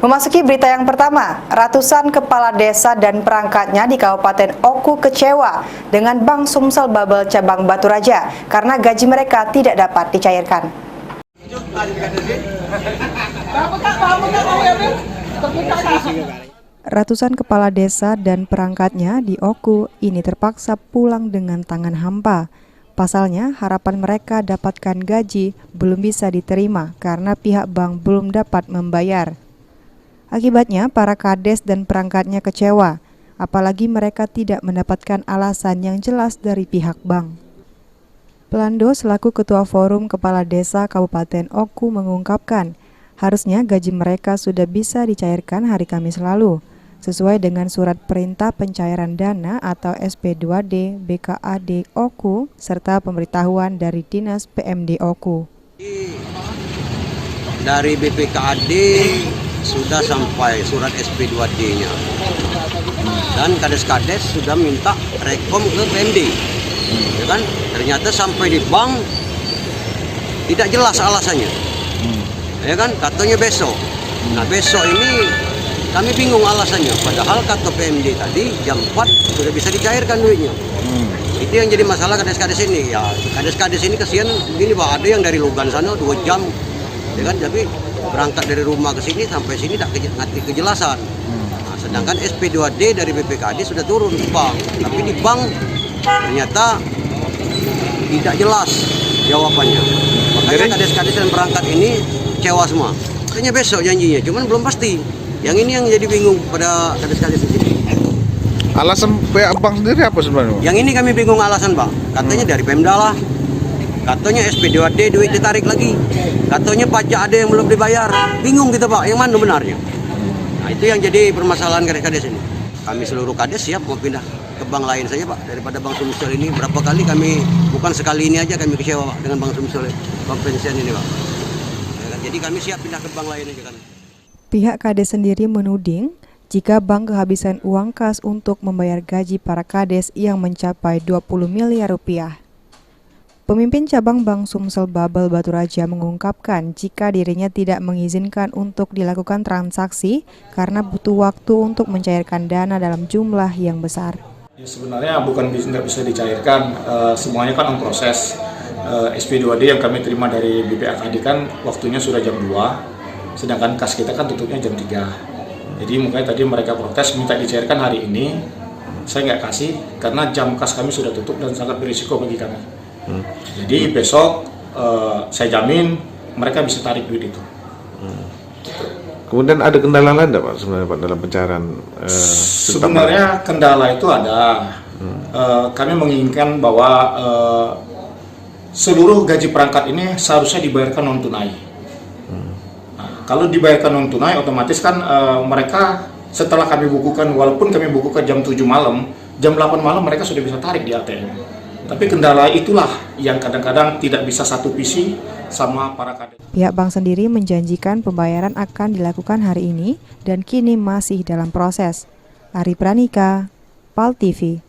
Memasuki berita yang pertama, ratusan kepala desa dan perangkatnya di Kabupaten Oku kecewa dengan Bank Sumsel Babel Cabang Baturaja karena gaji mereka tidak dapat dicairkan. Ratusan kepala desa dan perangkatnya di Oku ini terpaksa pulang dengan tangan hampa. Pasalnya, harapan mereka dapatkan gaji belum bisa diterima karena pihak bank belum dapat membayar. Akibatnya, para kades dan perangkatnya kecewa, apalagi mereka tidak mendapatkan alasan yang jelas dari pihak bank. Pelando selaku Ketua Forum Kepala Desa Kabupaten Oku mengungkapkan, harusnya gaji mereka sudah bisa dicairkan hari Kamis lalu, sesuai dengan surat perintah pencairan dana atau SP2D BKAD Oku, serta pemberitahuan dari Dinas PMD Oku. Dari BPKAD sudah sampai surat SP2D-nya dan kades-kades sudah minta rekom ke PMD, ya kan? Ternyata sampai di bank tidak jelas alasannya, ya kan? Katanya besok. Nah besok ini kami bingung alasannya, padahal kata PMD tadi jam 4 sudah bisa dicairkan duitnya. Itu yang jadi masalah kades-kades ini. Ya kades-kades ini kasihan begini Pak, ada yang dari Logan sana 2 jam, ya kan? Tapi berangkat dari rumah ke sini sampai sini tidak ngerti kejelasan. Nah, sedangkan SP2D dari BPKAD sudah turun ke bank, tapi di bank ternyata tidak jelas jawabannya. Makanya kades-kades dan perangkat ini kecewa semua. Katanya besok janjinya, cuman belum pasti. Yang ini yang jadi bingung pada kades-kades ini. Alasan pihak bank sendiri apa sebenarnya? Yang ini kami bingung alasan Pak. Katanya dari Pemda lah. Katanya SP2D duit ditarik lagi. Katanya pajak ada yang belum dibayar. Bingung kita Pak, yang mana benarnya? Nah itu yang jadi permasalahan kades-kades ini. Kami seluruh kades siap mau pindah ke bank lain saja Pak. Daripada Bank Sumsel ini berapa kali kami, bukan sekali ini aja kami kecewa Pak dengan Bank Sumsel, Bank Pensiun ini Pak. Ya kan? Jadi kami siap pindah ke bank lain aja kan. Pihak kades sendiri menuding jika bank kehabisan uang kas untuk membayar gaji para kades yang mencapai 20 miliar rupiah. Pemimpin cabang Bank Sumsel Babel Baturaja mengungkapkan jika dirinya tidak mengizinkan untuk dilakukan transaksi karena butuh waktu untuk mencairkan dana dalam jumlah yang besar. Ya, sebenarnya bukan nggak bisa dicairkan, semuanya kan on proses. SP2D yang kami terima dari BPKAD kan waktunya sudah jam 2, sedangkan kas kita kan tutupnya jam 3. Jadi makanya tadi mereka protes minta dicairkan hari ini, saya nggak kasih karena jam kas kami sudah tutup dan sangat berisiko bagi kami. Jadi besok saya jamin mereka bisa tarik duit itu. Kemudian ada kendala lain enggak Pak sebenarnya Pak dalam pencairan? Sebenarnya kendala itu ada. Kami menginginkan bahwa seluruh gaji perangkat ini seharusnya dibayarkan non tunai. Nah, kalau dibayarkan non tunai otomatis kan mereka setelah kami bukukan, walaupun kami bukukan jam 7 malam, jam 8 malam mereka sudah bisa tarik di ATM. Tapi kendala itulah yang kadang-kadang tidak bisa satu visi sama para kades. Pihak bank sendiri menjanjikan pembayaran akan dilakukan hari ini dan kini masih dalam proses. Ari Pranika, PAL TV.